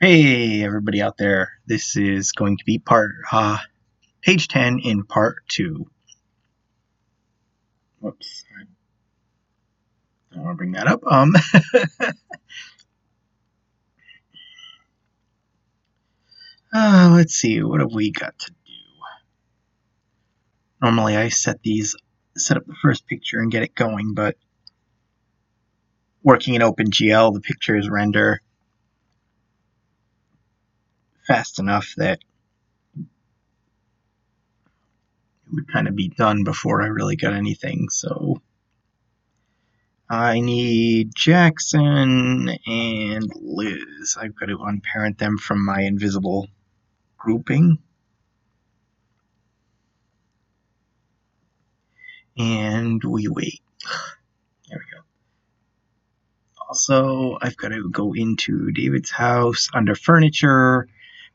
Hey, everybody out there. This is going to be page 10 in part 2. Whoops. I don't want to bring that up. Let's see. What have we got to do? Normally I set up the first picture and get it going, but working in OpenGL, the pictures render fast enough that it would kind of be done before I really got anything. So I need Jackson and Liz. I've got to unparent them from my invisible grouping. And we wait. There we go. Also, I've got to go into David's house under furniture.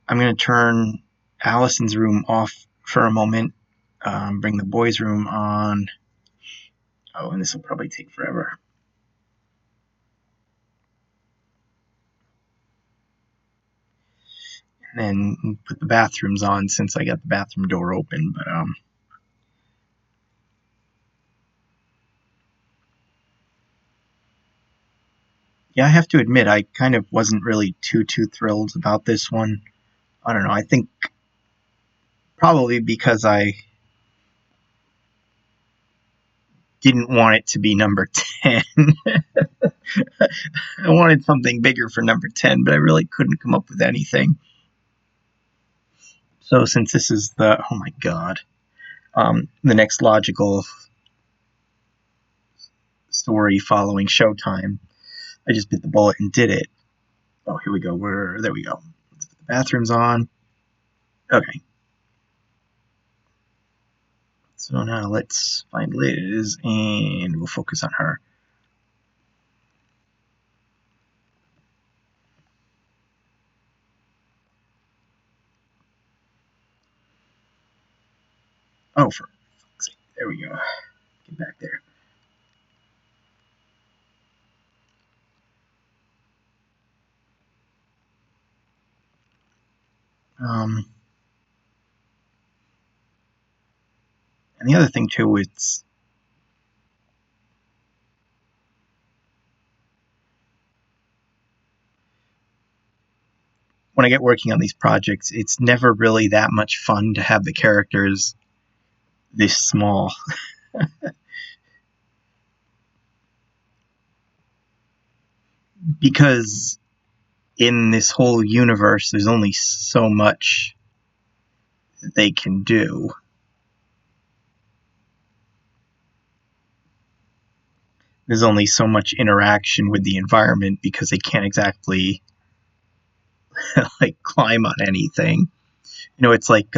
I'm going to turn Allison's room off for a moment, bring the boys' room on. Oh, and this will probably take forever. And then put the bathrooms on since I got the bathroom door open. But yeah, I have to admit, I kind of wasn't really too thrilled about this one. I don't know. I think probably because I didn't want it to be number 10. I wanted something bigger for number 10, but I really couldn't come up with anything. So since this is oh my god, the next logical story following Showtime, I just bit the bullet and did it. Oh, here we go. There we go. Let's put the bathrooms on. Okay. So now let's find Liz and we'll focus on her. Oh, for fuck's sake. There we go. Get back there. And the other thing too, it's when I get working on these projects, it's never really that much fun to have the characters this small. Because in this whole universe, there's only so much they can do. There's only so much interaction with the environment because they can't exactly like climb on anything. It's like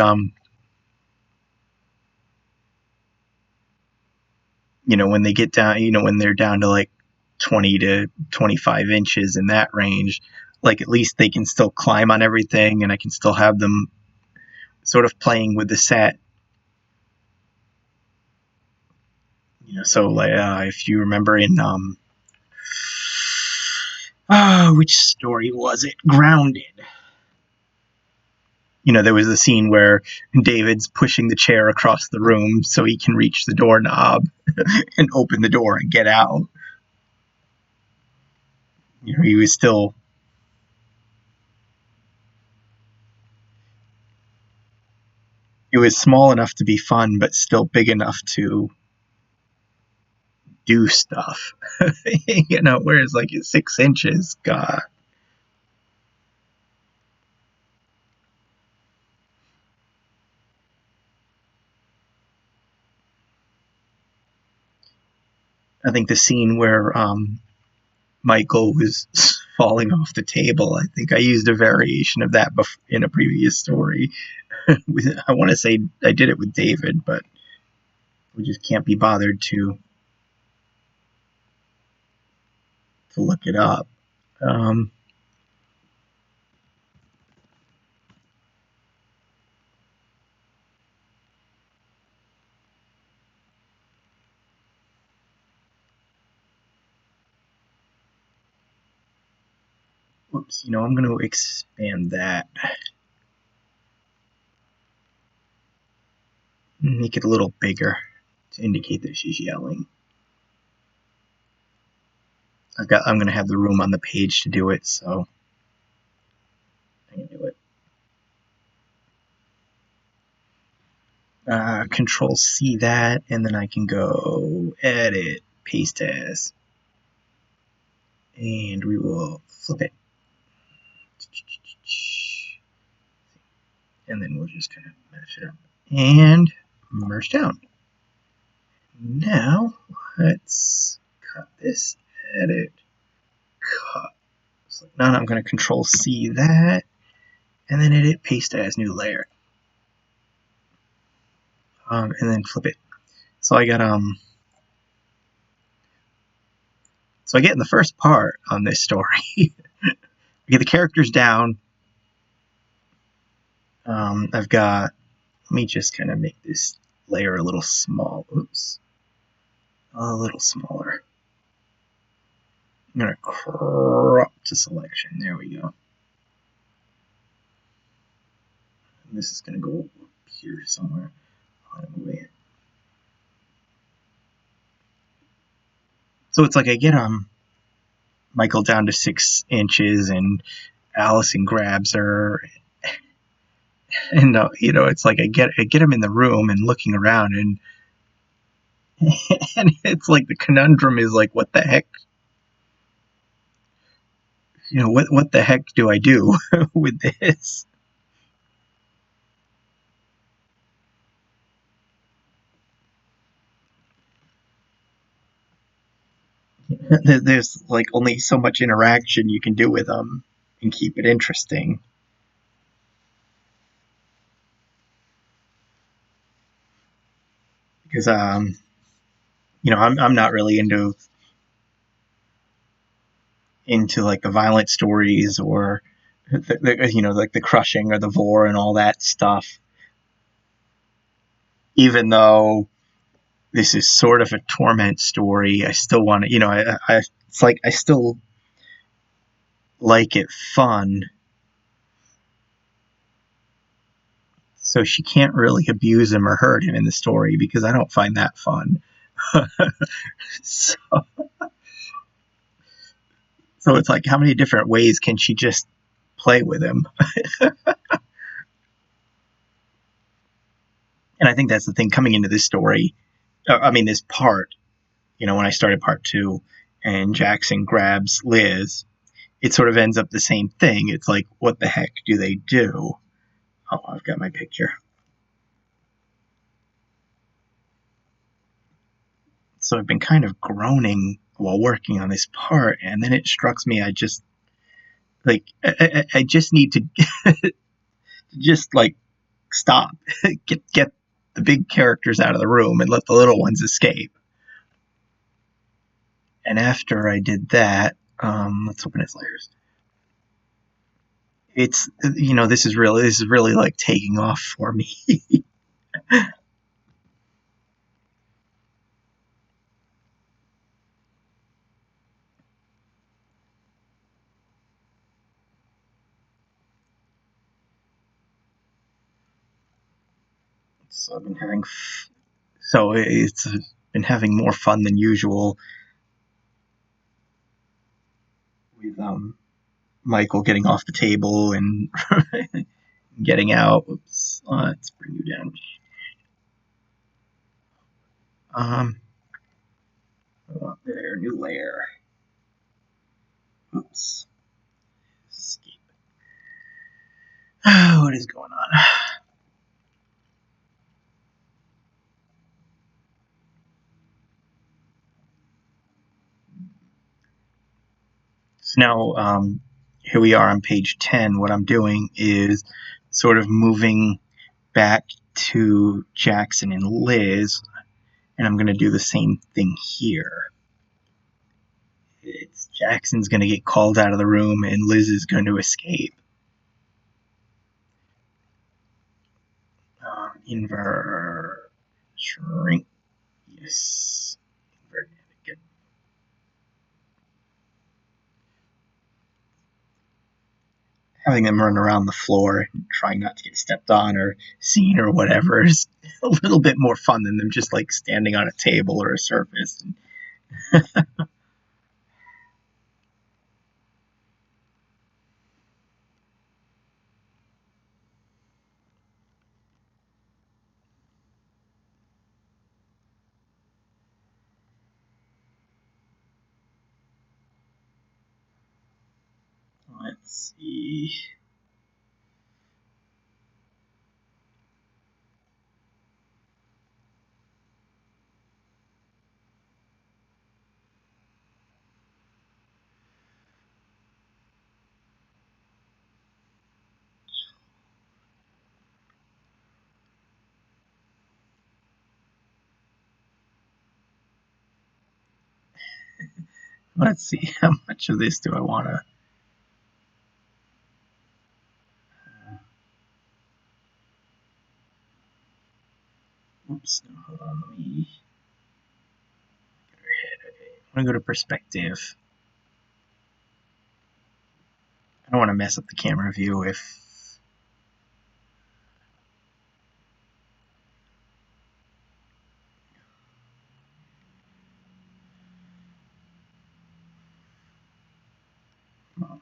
when they get down, when they're down to like 20 to 25 inches in that range, like at least they can still climb on everything and I can still have them sort of playing with the set. So like if you remember in which story was it? Grounded. There was a scene where David's pushing the chair across the room so he can reach the doorknob and open the door and get out. He was still. It was small enough to be fun, but still big enough to do stuff. Whereas like 6 inches, God. I think the scene where Michael was falling off the table, I think I used a variation of that in a previous story. I want to say I did it with David, but we just can't be bothered to look it up. Um, Whoops, I'm going to expand that. Make it a little bigger to indicate that she's yelling. I'm going to have the room on the page to do it, so I can do it. Control C that, and then I can go edit, paste as, and we will flip it. And then we'll just kind of match it up and merge down. Now let's cut this, edit, cut. So now I'm going to Control C that, and then edit, paste as new layer, and then flip it. So I got So I get in the first part on this story. I get the characters down. I've got. Let me just kind of make this layer a little small. Oops, a little smaller. I'm gonna crop to selection. There we go. And this is gonna go up here somewhere. So it's like I get Michael down to 6 inches, and Allison grabs her, and it's like I get him in the room and looking around, and and it's like the conundrum is like, what the heck? What the heck do I do with this? There's like only so much interaction you can do with them and keep it interesting. Because I'm not really into like the violent stories or like the crushing or the vor and all that stuff. Even though this is sort of a torment story, I still want to, it's like I still like it fun. So she can't really abuse him or hurt him in the story because I don't find that fun. so it's like, how many different ways can she just play with him? And I think that's the thing coming into this story. This part, when I started part 2 and Jackson grabs Liz, it sort of ends up the same thing. It's like, what the heck do they do? Oh, I've got my picture. So I've been kind of groaning while working on this part, and then it struck me, I just need to just like stop, get the big characters out of the room and let the little ones escape. And after I did that, let's open its layers. It's this is really like taking off for me. So it's been having more fun than usual with Michael getting off the table and getting out. Oops, let's bring you down. There, new layer. Oops. Escape. What is going on? So now, here we are on page 10. What I'm doing is sort of moving back to Jackson and Liz, and I'm going to do the same thing here. Jackson's going to get called out of the room, and Liz is going to escape. Invert, shrink, yes. Invert, good. having them run around the floor and trying not to get stepped on or seen or whatever is a little bit more fun than them just like standing on a table or a surface. Let's see. Let's see. How much of this do I want to? Oops. No, hold on. Let me get her head. Okay. I'm gonna go to perspective. I don't want to mess up the camera view if. Well,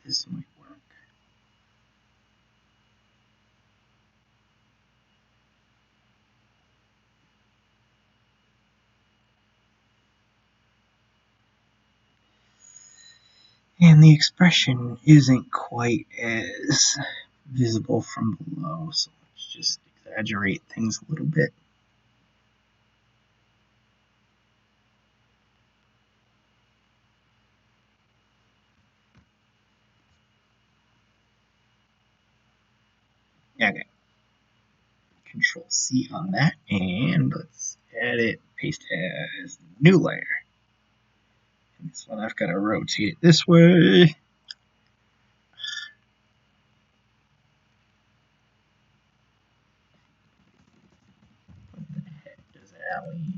this might work. And the expression isn't quite as visible from below, so let's just exaggerate things a little bit. Okay. Control C on that, and let's edit, paste as new layer. And this one I've got to rotate it this way. What the heck does Allie?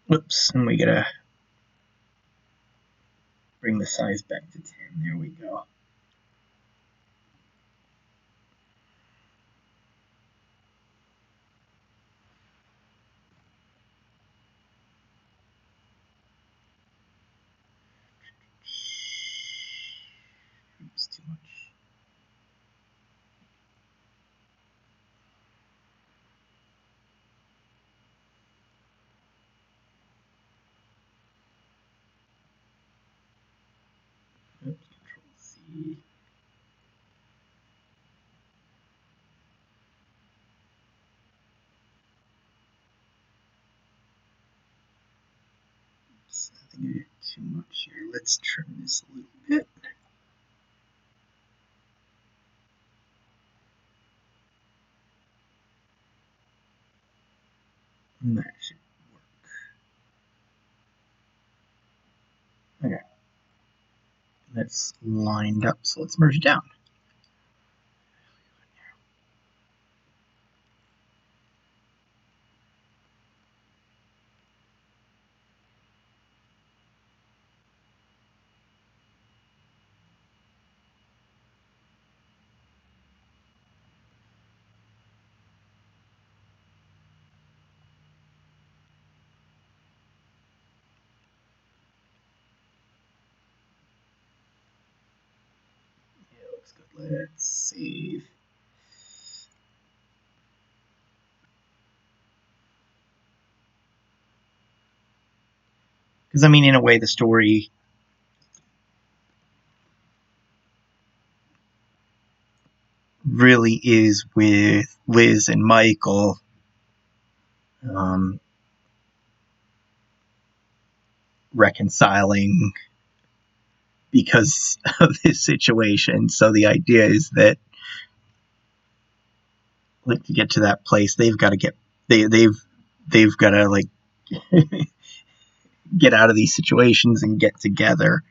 Whoops, and we gotta bring the size back to 10. There we go. Oops, too much. Oops, Control C. Oops, I think I did too much here. Let's trim this a little bit. And that should work. Okay. That's lined up, so let's merge it down. Yeah, looks good. Let's save. Because, I mean, in a way, the story really is with Liz and Michael. Reconciling because of this situation. So the idea is that, like, to get to that place, they've got to get they've got to like get out of these situations and get together.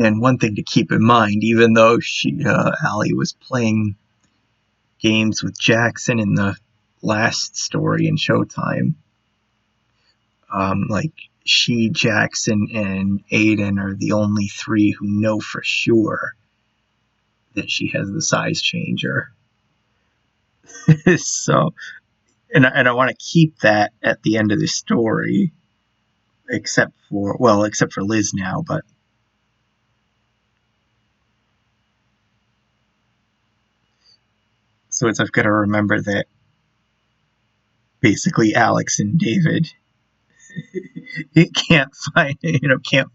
And one thing to keep in mind, even though Allie was playing games with Jackson in the last story in Showtime, like she, Jackson, and Aiden are the only three who know for sure that she has the size changer. So, and I want to keep that at the end of the story, except for Liz now, but so I've got to remember that basically Alex and David can't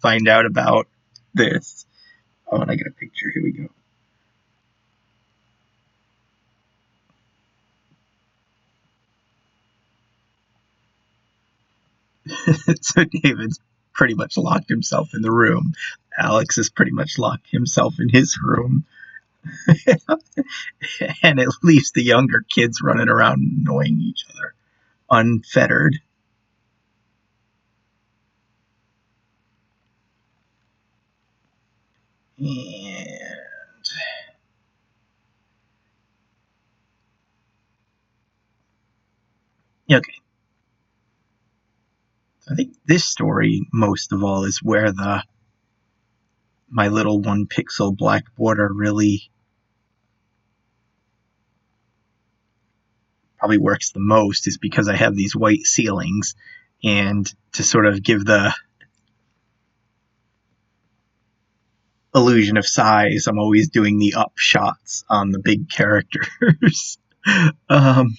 find out about this. Oh, and I got a picture. Here we go. So David's pretty much locked himself in the room. Alex has pretty much locked himself in his room. And it leaves the younger kids running around annoying each other, unfettered. And okay, I think this story most of all is where the my little 1 pixel black border really probably works the most, is because I have these white ceilings, and to sort of give the illusion of size, I'm always doing the up shots on the big characters. um,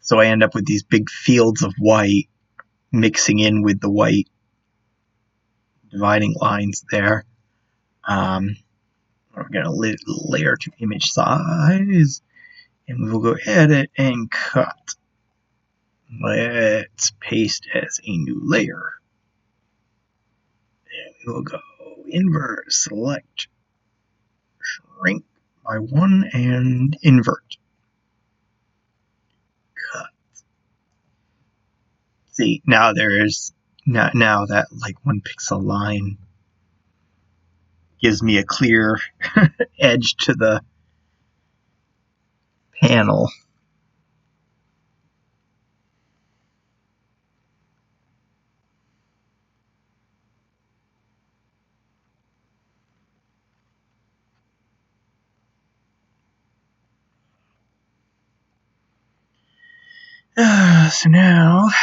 so I end up with these big fields of white mixing in with the white dividing lines there. We're going to layer to image size, and we'll go edit and cut. Let's paste as a new layer. And we will go invert, select, shrink by 1, and invert. Cut. See, now now that like 1 pixel line gives me a clear edge to the panel. So now what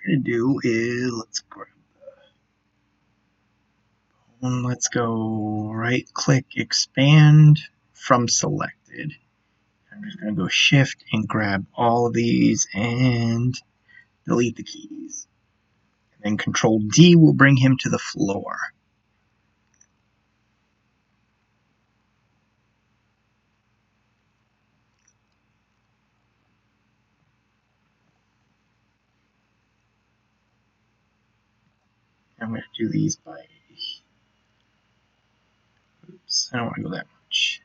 I'm going to do is let's go right click, expand from selected. I'm just going to go shift and grab all of these and delete the keys. And then Control D will bring him to the floor. I'm going to do these by, oops, I don't want to go that much.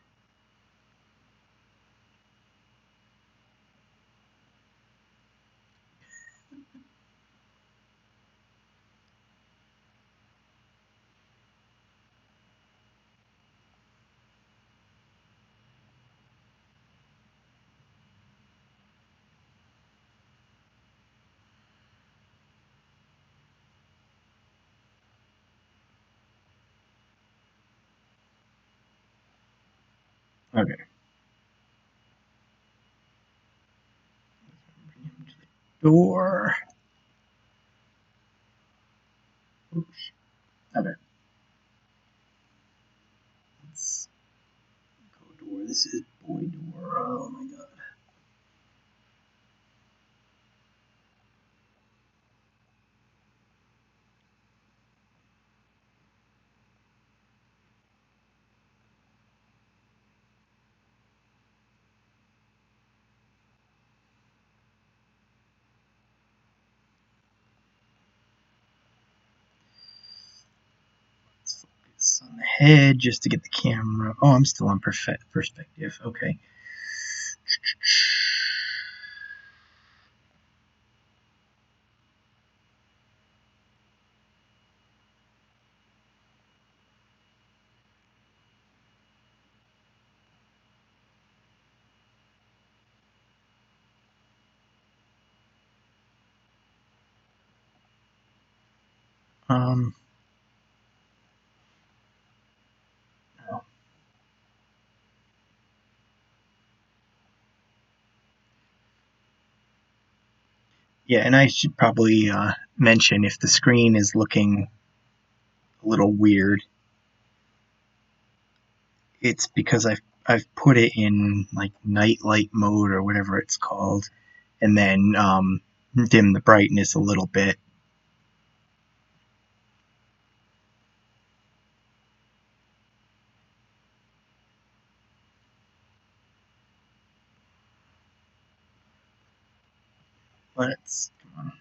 Okay. Bring him to the door. Oops. Okay. Let's go door. This is boy door. Oh my god. Let's focus on the head just to get the camera. Oh, I'm still on perspective. Okay. Um, yeah, and I should probably mention if the screen is looking a little weird, it's because I've put it in like night light mode or whatever it's called, and then dim the brightness a little bit. Let's come on.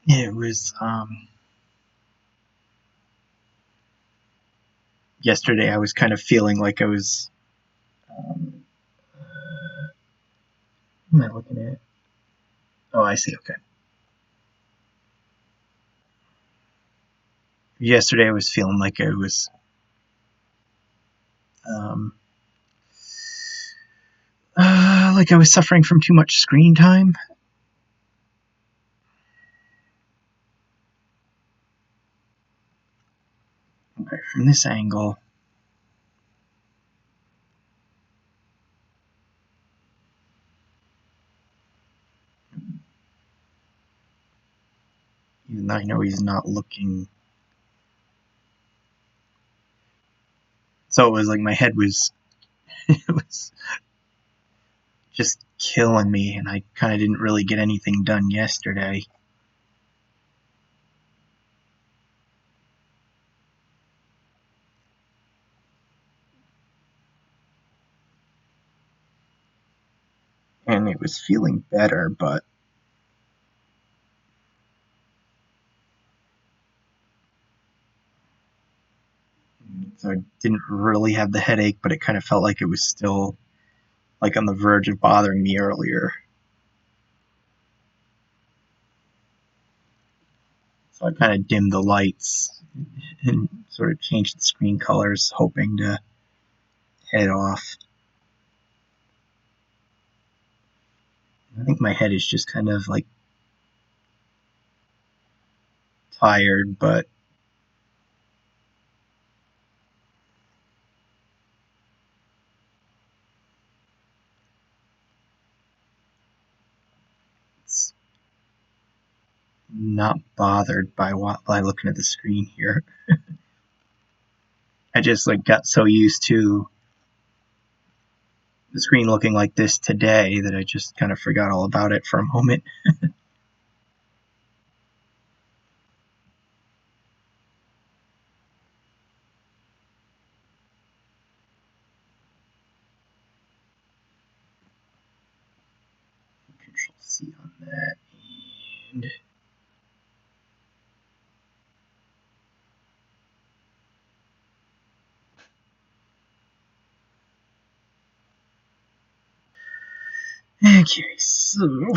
It was yesterday. I was kind of feeling like I was. What am I looking at? Oh, I see. Okay. Yesterday I was feeling like I was um, like I was suffering from too much screen time. Okay, from this angle, even though I know he's not looking. So it was like my head was it was just killing me, and I kind of didn't really get anything done yesterday. And it was feeling better, but so I didn't really have the headache, but it kind of felt like it was still like on the verge of bothering me earlier. So I kind of dimmed the lights and sort of changed the screen colors, hoping to head off. I think my head is just kind of like tired, but it's not bothered by looking at the screen here. I just like got so used to the screen looking like this today that I just kind of forgot all about it for a moment. Control C on that, and okay, so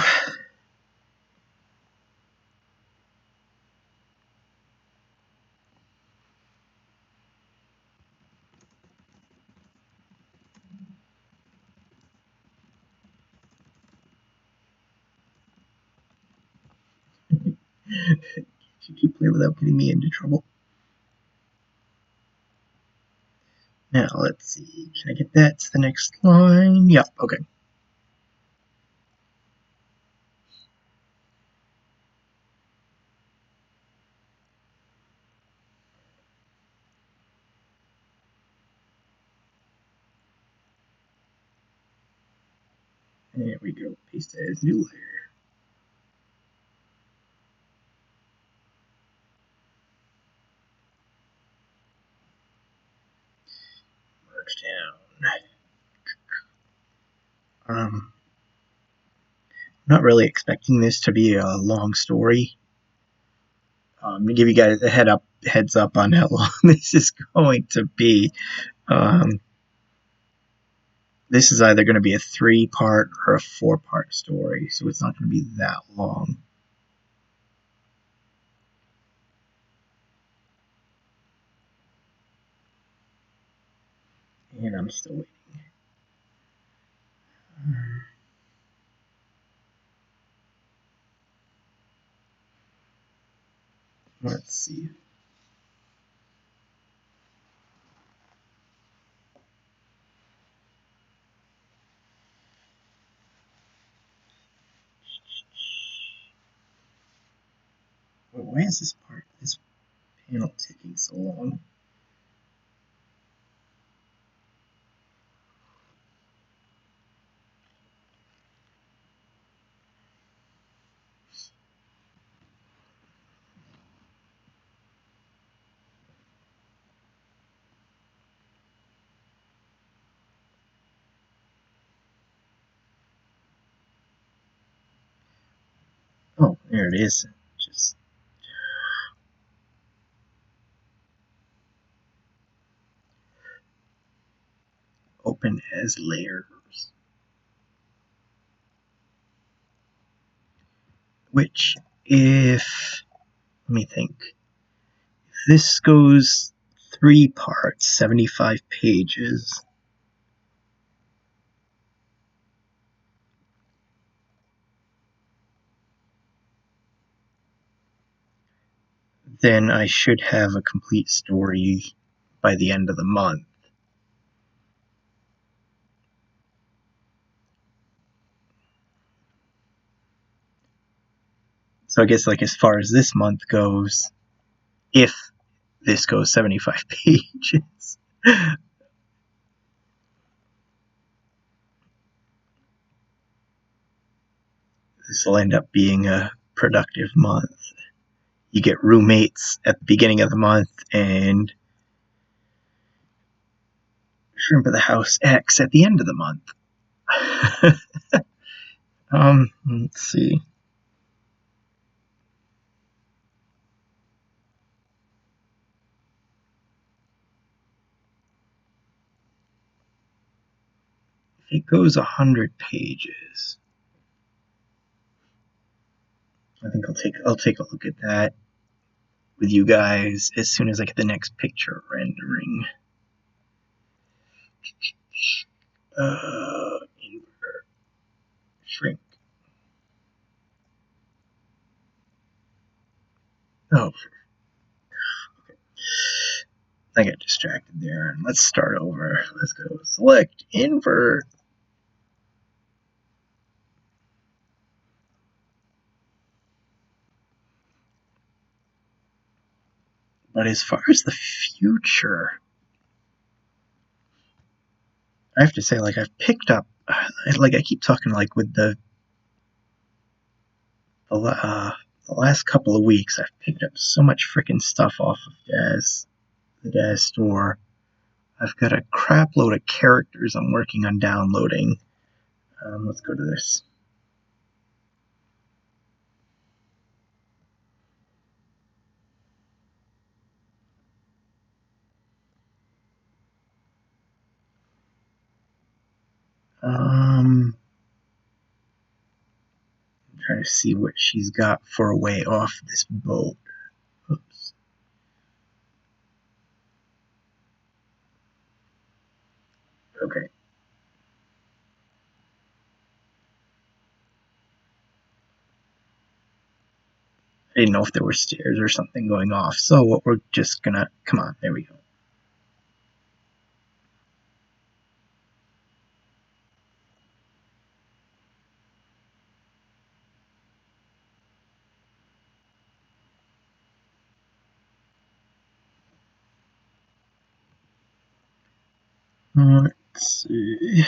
should keep playing without getting me into trouble. Now let's see, can I get that to the next line? Yep, okay. There we go. Paste as new layer. Merge down. Not really expecting this to be a long story. To give you guys a heads up on how long this is going to be. Um, this is either going to be a 3-part or a 4-part story, so it's not going to be that long. And I'm still waiting. Let's see. Why is this panel taking so long? Oh, there it is. Just open as layers. Which, if let me think, if this goes 3 parts, 75 pages, then I should have a complete story by the end of the month. So I guess, like, as far as this month goes, if this goes 75 pages, this will end up being a productive month. You get roommates at the beginning of the month and Shrimp of the House X at the end of the month. Let's see. If it goes 100 pages, I think I'll take a look at that with you guys as soon as I get the next picture rendering. Invert, shrink. Oh, okay. I got distracted there. And let's start over. Let's go select invert. But as far as the future, I have to say, like, I've picked up, like, I keep talking, like, with the last couple of weeks, I've picked up so much freaking stuff off of the Daz store. I've got a crap load of characters I'm working on downloading. Let's go to this. I'm trying to see what she's got for a way off this boat. Oops. Okay. I didn't know if there were stairs or something going off, so what we're just gonna, come on, there we go. Let's see.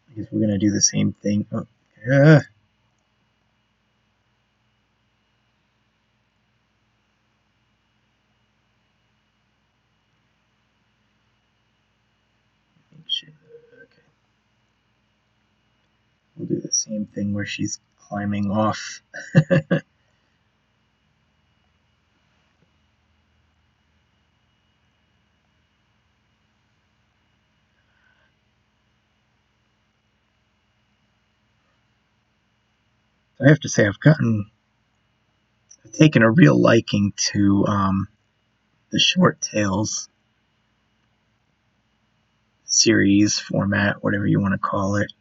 I guess we're gonna do the same thing. Oh, yeah. Okay. We'll do the same thing where she's climbing off. I have to say, I've gotten taken a real liking to the Short Tales series format, whatever you want to call it.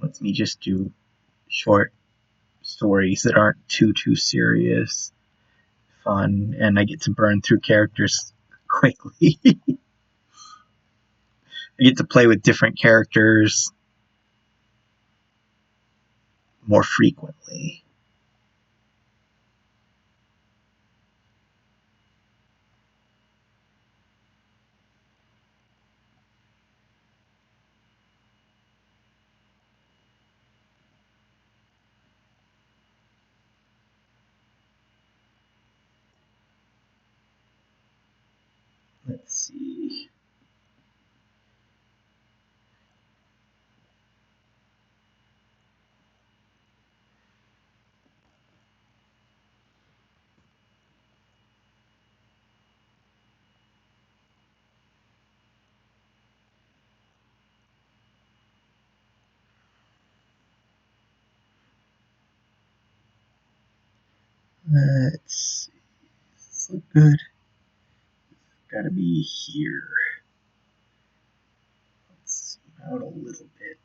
Lets me just do short stories that aren't too serious, fun, and I get to burn through characters quickly. I get to play with different characters more frequently. Let's see. Let's see. Does this look good? Gotta be here. Let's zoom out a little bit.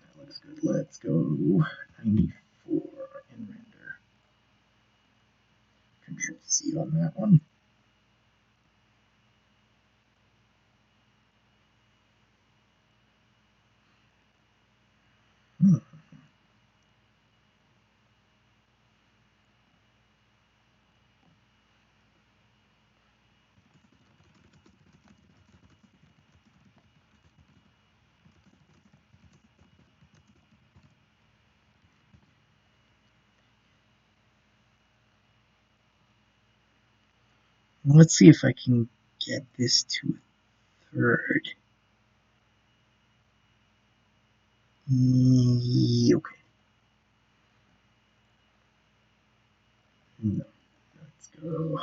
That looks good. Let's go 94 and render. Control C on that one. Let's see if I can get this to a third. Okay. No. Let's go.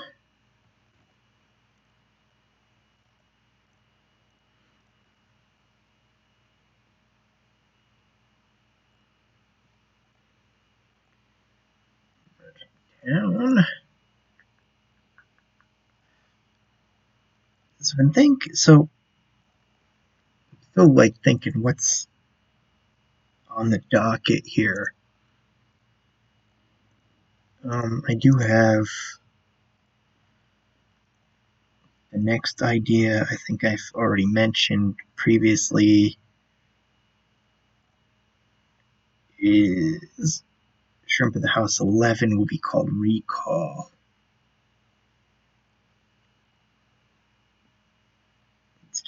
Down. So I think so. Still like thinking what's on the docket here. I do have the next idea. I think I've already mentioned previously is Shrimp of the House 11 will be called Recall.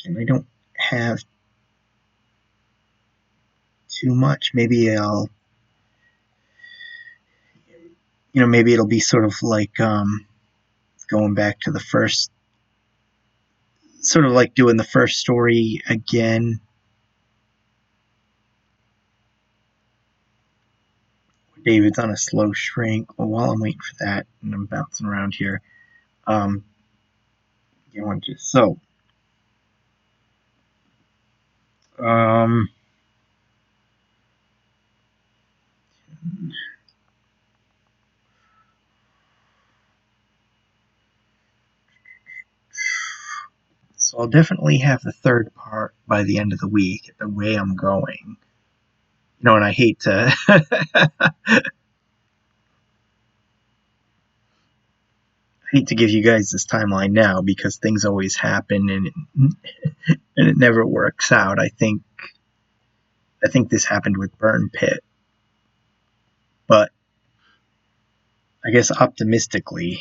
And I don't have too much. Maybe maybe it'll be sort of like going back to the first, sort of like doing the first story again. David's on a slow shrink. Well, while I'm waiting for that, and I'm bouncing around here, so so I'll definitely have the third part by the end of the week. The way I'm going, and I hate to hate to give you guys this timeline now because things always happen and it never works out. I think this happened with Burn Pit, but I guess optimistically,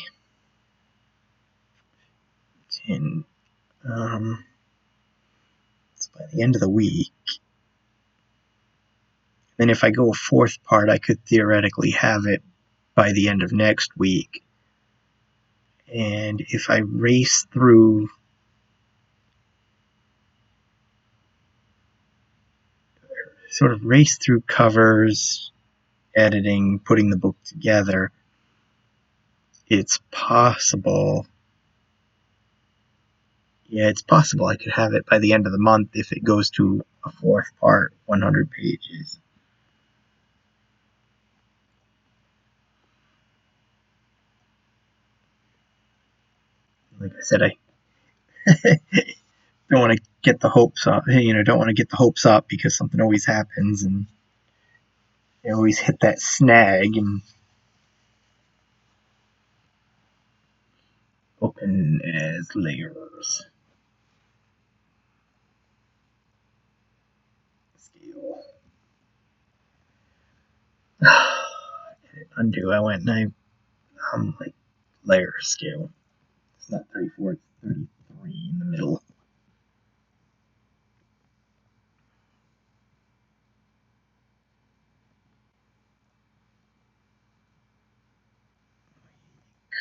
in so by the end of the week, then if I go a fourth part, I could theoretically have it by the end of next week. And if I race through sort of race through covers, editing, putting the book together, it's possible. Yeah, it's possible I could have it by the end of the month if it goes to a fourth part, 100 pages. Like I said, I don't want to get the hopes up. Don't want to get the hopes up because something always happens, and they always hit that snag and open as layers. Scale. Undo. I went and like layer scale. It's not 34, it's 33 in the middle.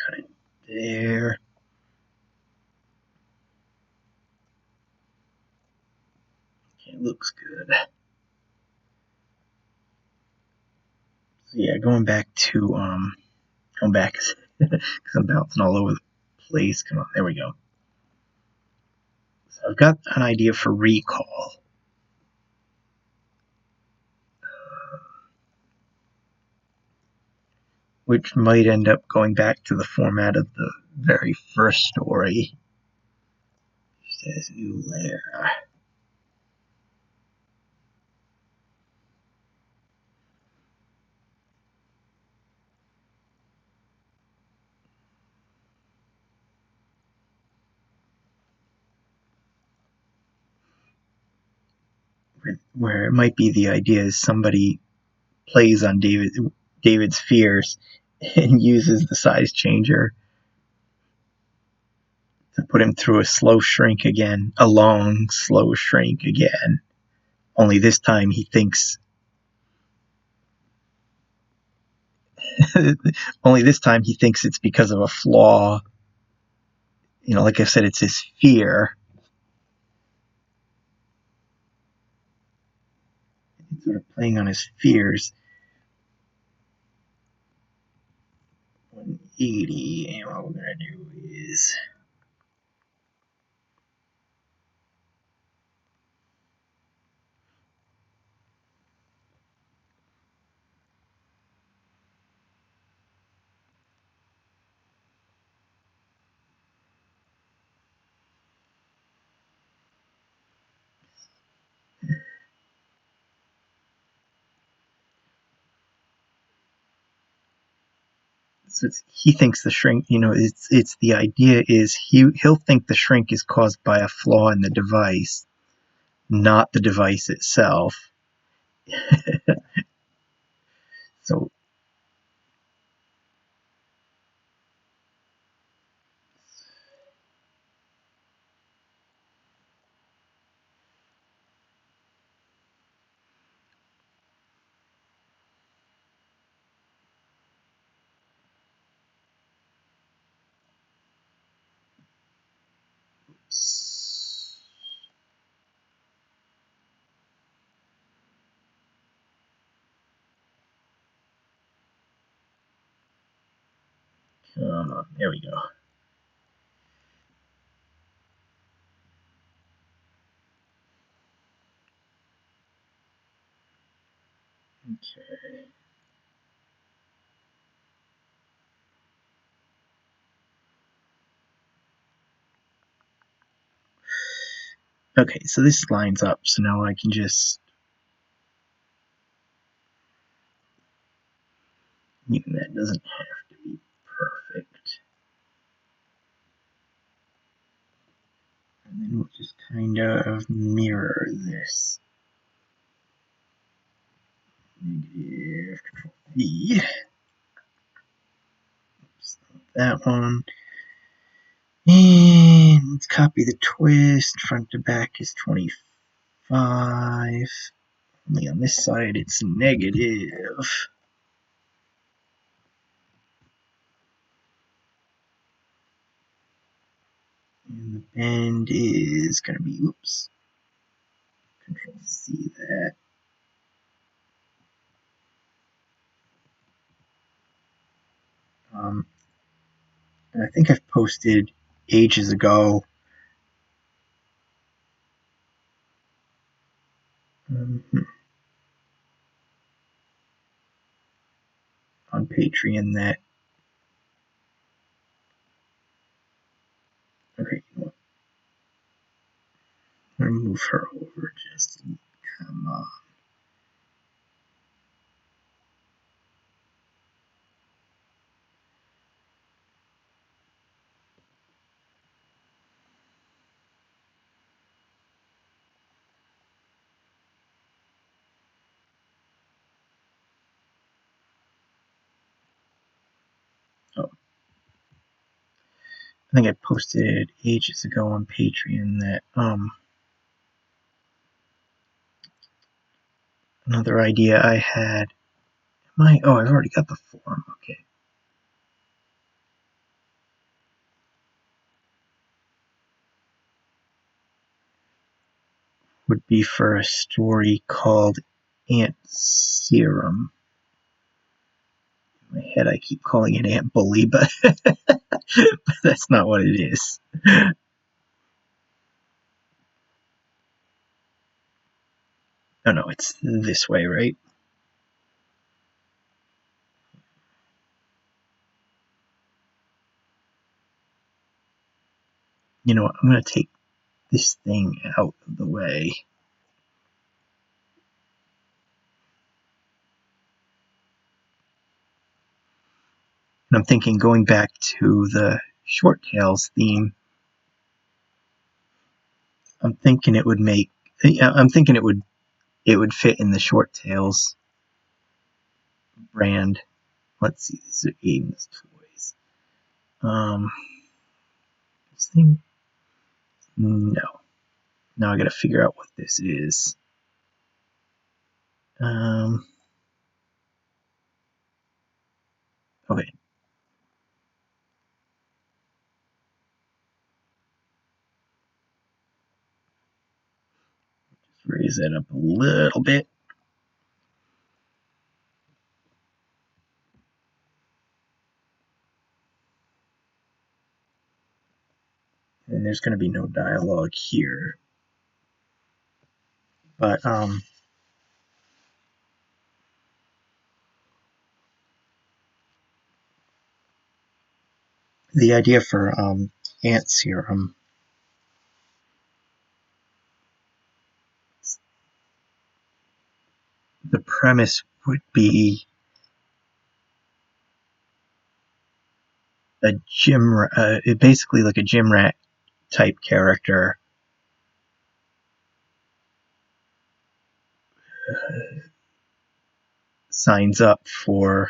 Cut it there. Okay, it looks good. So yeah, going back because I'm bouncing all over the place. Come on, there we go. So I've got an idea for recall. Which might end up going back to the format of the very first story. It says new layer. Where it might be the idea is somebody plays on David's fears and uses the size changer to put him through a slow shrink again, a long, slow shrink again. Only this time he thinks it's because of a flaw. Like I said, it's his fear. It's sort of playing on his fears. 180, and what we're going to do is so he thinks the shrink, it's the idea is he'll think the shrink is caused by a flaw in the device, not the device itself. So come on, there we go. Okay. Okay, so this lines up, so now I can just, that doesn't have to be perfect. And then we'll just kind of mirror this. Negative Control V. Oops, that one. And let's copy the twist. Front to back is 25. Only on this side it's negative. And the bend is going to be, oops, Control C that. Um, and I think I've posted ages ago um, on Patreon that, okay, you know what? I'm going to move her over just to come on. Oh, I think I posted ages ago on Patreon that another idea I had. Oh, I've already got the form. Okay. Would be for a story called Ant Serum. In my head, I keep calling it Ant Bully, but that's not what it is. Oh no, it's this way, right? You know what? I'm going to take this thing out of the way. And I'm thinking going back to the Short Tales theme, I'm thinking it would make. I'm thinking it would fit in the Short Tales brand. Let's see, these are Aiden's toys. This thing? No. Now I gotta figure out what this is. Um, okay. Just raise that up a little bit. And there's gonna be no dialogue here. But the idea for ant serum, the premise would be a basically like a gym rat type character signs up for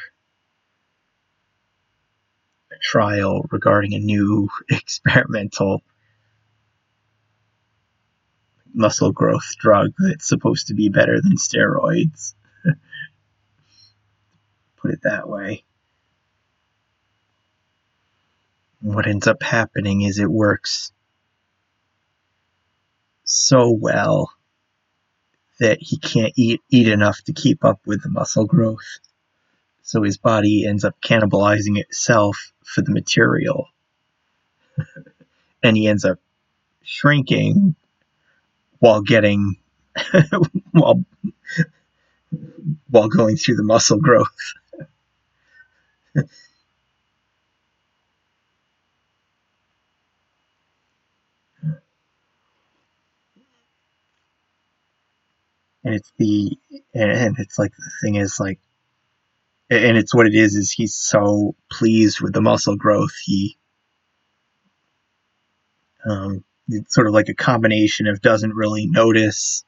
a trial regarding a new experimental muscle growth drug that's supposed to be better than steroids. Put it that way. What ends up happening is it works so well that he can't eat enough to keep up with the muscle growth. So his body ends up cannibalizing itself for the material. And he ends up shrinking while getting while while going through the muscle growth. And it's like the thing is like, and it's what it is he's so pleased with the muscle growth it's sort of like a combination of doesn't really notice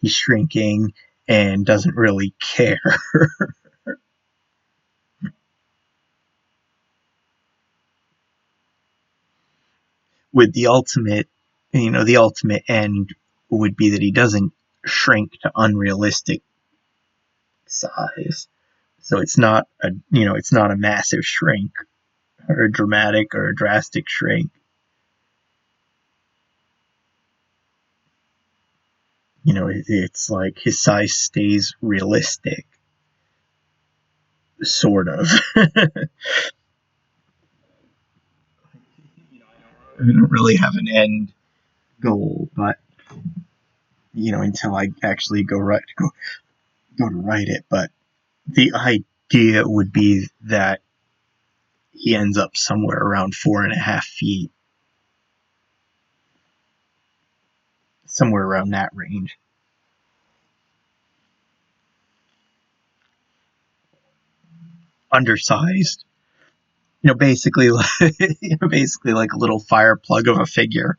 he's shrinking and doesn't really care. With the ultimate end would be that he doesn't shrink to unrealistic size. So it's not a massive shrink or a dramatic or a drastic shrink. It's like his size stays realistic. sort of. I don't really have an end goal, but until I actually go to write it. But the idea would be that he ends up somewhere around 4.5 feet, somewhere around that range. Undersized, basically, basically like a little fire plug of a figure.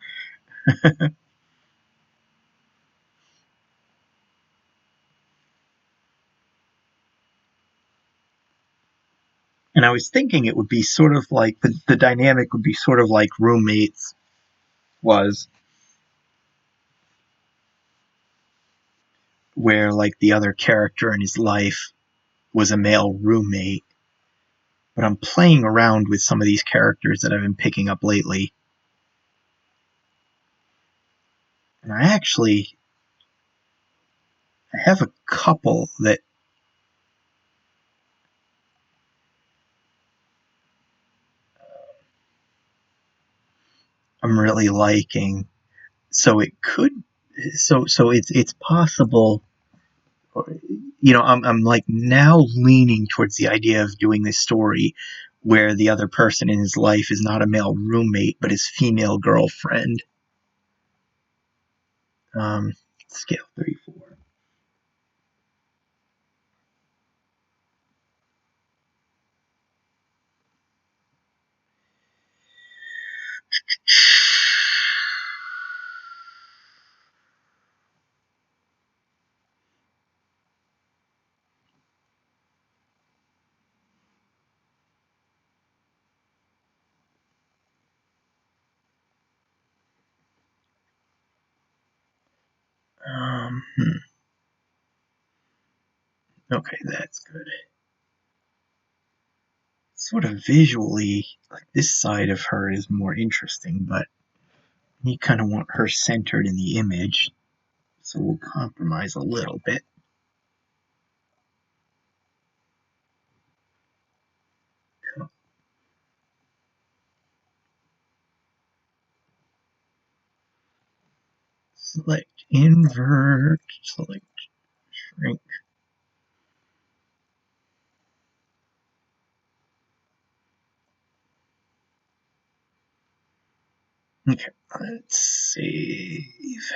And I was thinking it would be sort of like the dynamic would be sort of like roommates was, where like the other character in his life was a male roommate. But I'm playing around with some of these characters that I've been picking up lately. And I have a couple that I'm really liking. So it could, so it's possible. I'm like now leaning towards the idea of doing this story where the other person in his life is not a male roommate but his female girlfriend. Scale 34. Okay, that's good. Sort of visually, like this side of her is more interesting, but you kind of want her centered in the image, so we'll compromise a little bit. Select invert, select shrink. Okay, let's save.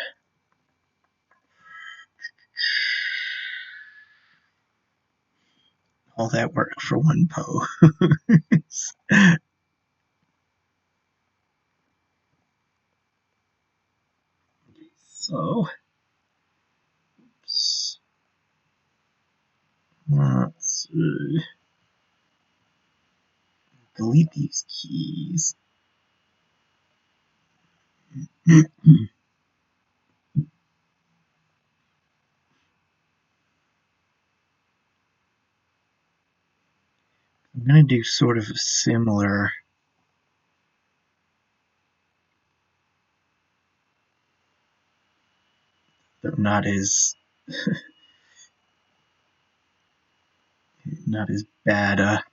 All that work for one pose. So, let's delete these keys. I'm going to do sort of a similar, though not as bad a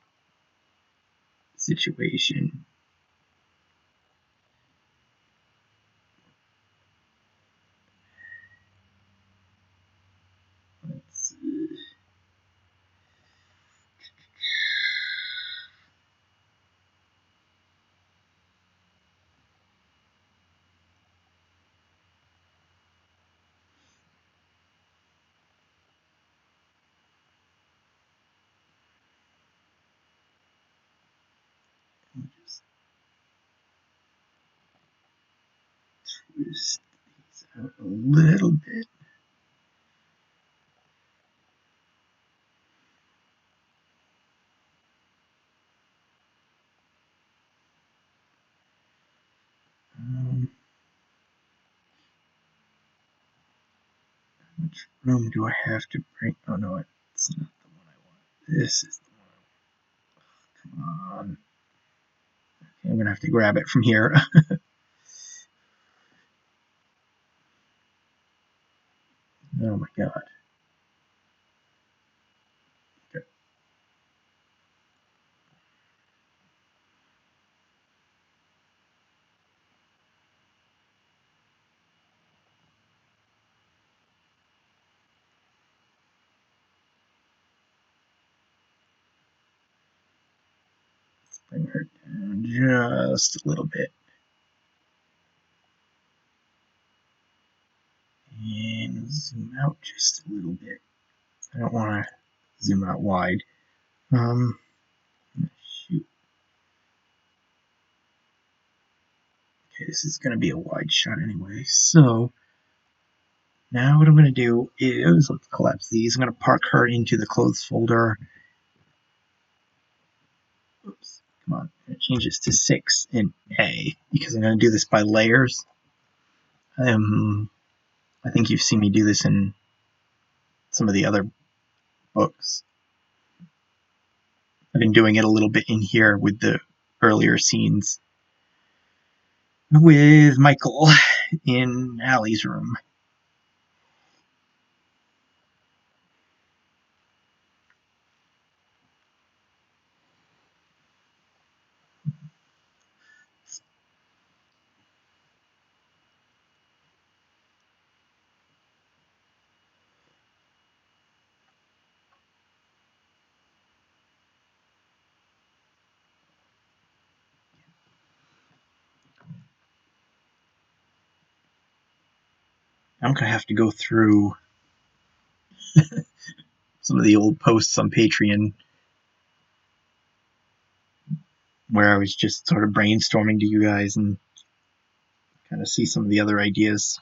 situation. Let's just twist these out a little bit. How much room do I have to bring? Oh no, it's not the one I want. This is the one. Come on. Okay, I'm gonna have to grab it from here. Oh my god. Okay. Bring her down just a little bit. And zoom out just a little bit. I don't want to zoom out wide. Shoot. Okay, this is going to be a wide shot anyway. So now what I'm going to do is, let's collapse these. I'm going to park her into the clothes folder. Oops, come on. It changes to 6 in A because I'm going to do this by layers. I think you've seen me do this in some of the other books. I've been doing it a little bit in here with the earlier scenes with Michael in Allie's room. I'm going to have to go through some of the old posts on Patreon where I was just sort of brainstorming to you guys and kind of see some of the other ideas.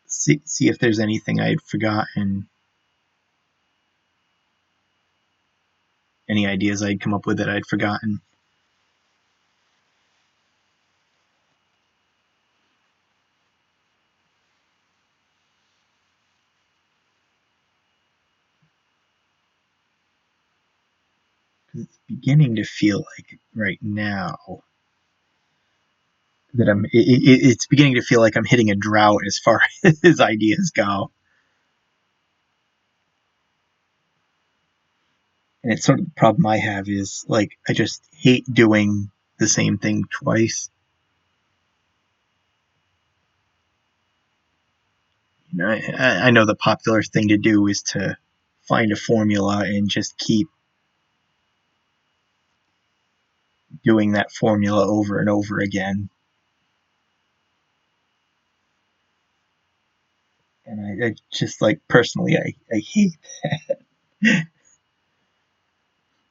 See if there's anything I had forgotten. Any ideas I'd come up with that I'd forgotten. Because it's beginning to feel like right now that it's beginning to feel like I'm hitting a drought as far as ideas go. And it's sort of the problem I have is, like, I just hate doing the same thing twice. You know, I know the popular thing to do is to find a formula and just keep doing that formula over and over again. And I just, like, personally, I hate that.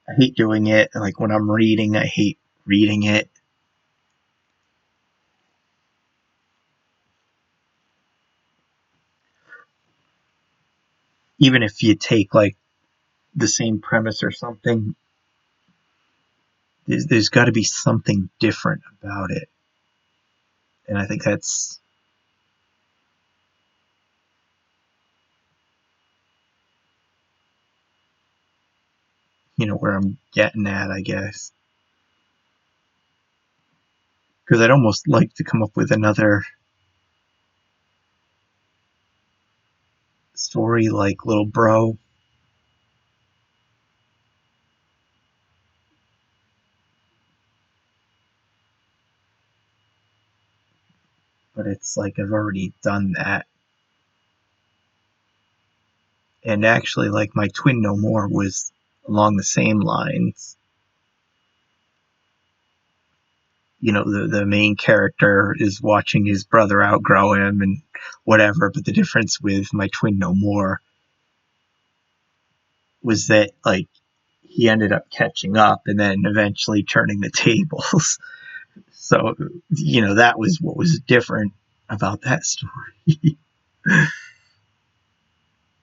I hate doing it. Like, when I'm reading, I hate reading it. Even if you take, like, the same premise or something, there's got to be something different about it. And I think that's, where I'm getting at, I guess. Because I'd almost like to come up with another story like Little Bro. But it's like I've already done that. And actually, like, my Twin No More was along the same lines. The main character is watching his brother outgrow him and whatever, but the difference with my Twin No More was that, like, he ended up catching up and then eventually turning the tables. So, that was what was different about that story.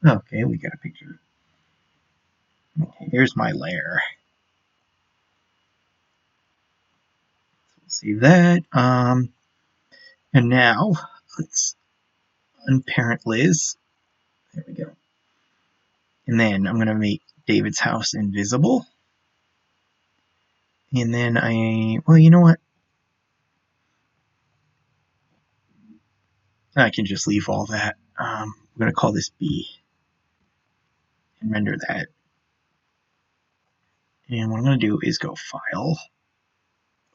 Okay, we got a picture. Okay, here's my lair. Save that. And now let's unparent Liz. There we go. And then I'm gonna make David's house invisible. And then you know what? I can just leave all that. I'm gonna call this B and render that. And what I'm gonna do is go File,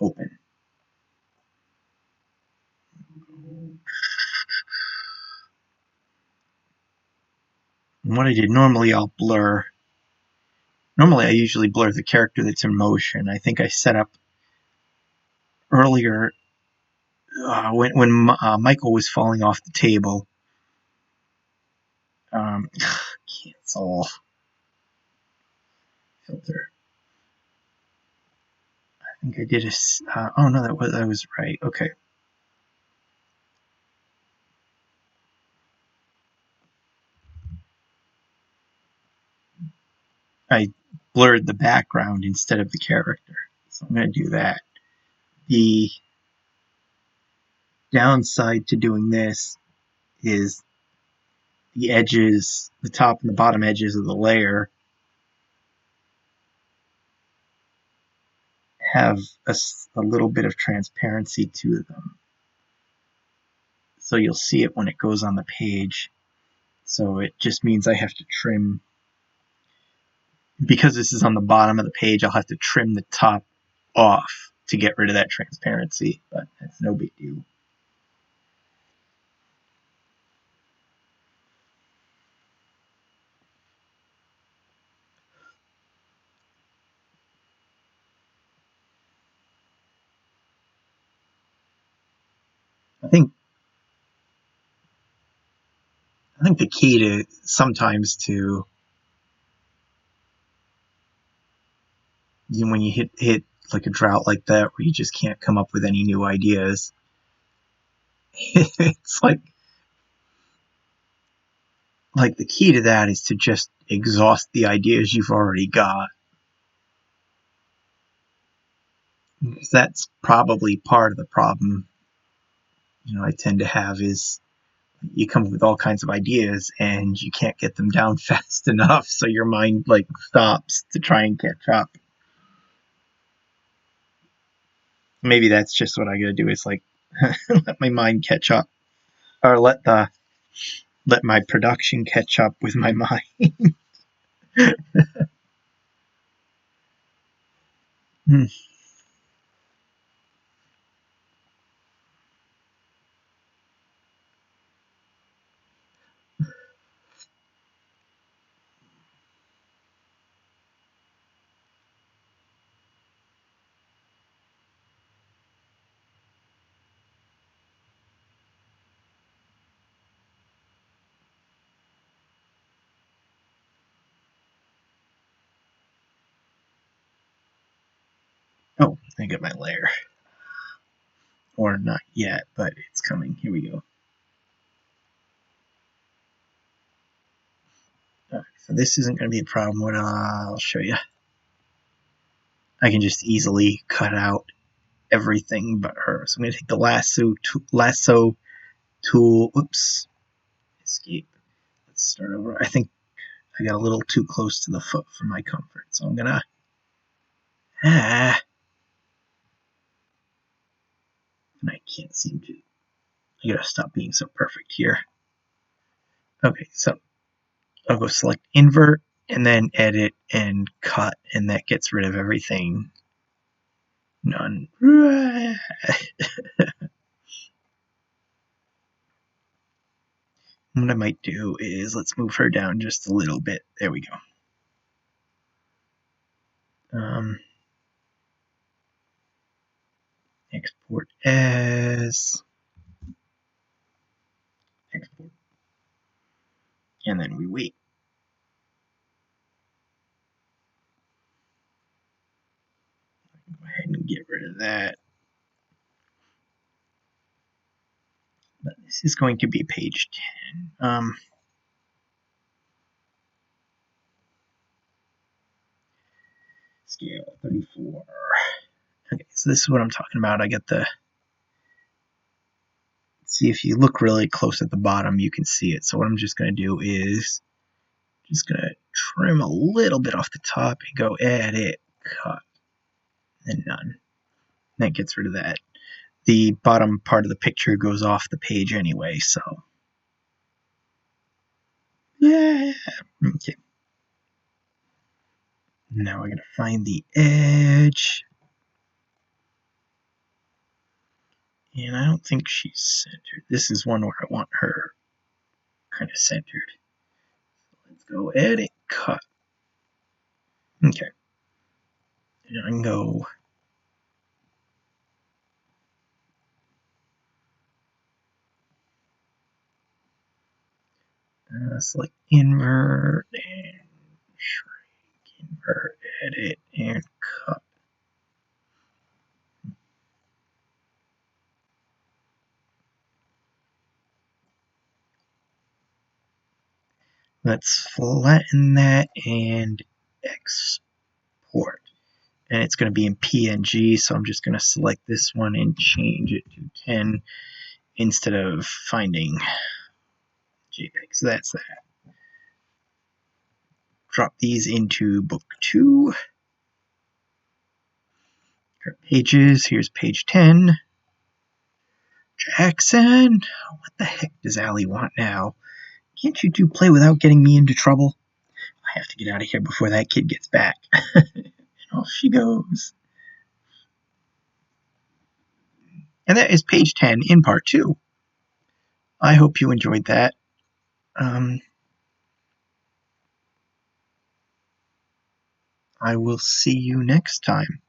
Open. And what I did, normally I'll blur Normally I usually blur the character that's in motion. I think I set up earlier when Michael was falling off the table. Cancel filter. I think I did a. Oh no, that was right. Okay. I blurred the background instead of the character, so I'm going to do that. The downside to doing this is the edges, the top and the bottom edges of the layer have a little bit of transparency to them. So you'll see it when it goes on the page. So it just means I have to trim. Because this is on the bottom of the page, I'll have to trim the top off to get rid of that transparency, but that's no big deal. I think the key to sometimes to when you hit like a drought like that where you just can't come up with any new ideas, it's like the key to that is to just exhaust the ideas you've already got. That's probably part of the problem I tend to have is you come up with all kinds of ideas and you can't get them down fast enough, so your mind stops to try and catch up. Maybe that's just what I gotta do is let my mind catch up, or let my production catch up with my mind. Hmm. Oh, I got my layer. Or not yet, but it's coming. Here we go. So this isn't going to be a problem. What I'll show you. I can just easily cut out everything but her. So I'm going to take the lasso tool. Oops. Escape. Let's start over. I think I got a little too close to the foot for my comfort. So I'm going to. And I can't seem to. I got to stop being so perfect here. Okay, so I'll go select invert and then edit and cut, and that gets rid of everything. None. What I might do is let's move her down just a little bit. There we go. Export as export, and then we wait. Go ahead and get rid of that. But this is going to be page 10. Scale 34. Okay, so this is what I'm talking about. I get the. See, if you look really close at the bottom, you can see it. So what I'm just going to do is just going to trim a little bit off the top and go edit, cut, and none. That gets rid of that. The bottom part of the picture goes off the page anyway, so. Yeah. Okay. Now we're going to find the edge. And I don't think she's centered. This is one where I want her kind of centered. Let's go edit, cut. Okay. I can go. Select invert and shrink, invert, edit, and cut. Let's flatten that and export. And it's going to be in PNG, so I'm just going to select this one and change it to 10 instead of finding JPEG. So that's that. Drop these into book 2. Pages. Here's page 10. Jackson, what the heck does Allie want now? Can't you two play without getting me into trouble? I have to get out of here before that kid gets back. And off she goes. And that is page 10 in part 2. I hope you enjoyed that. I will see you next time.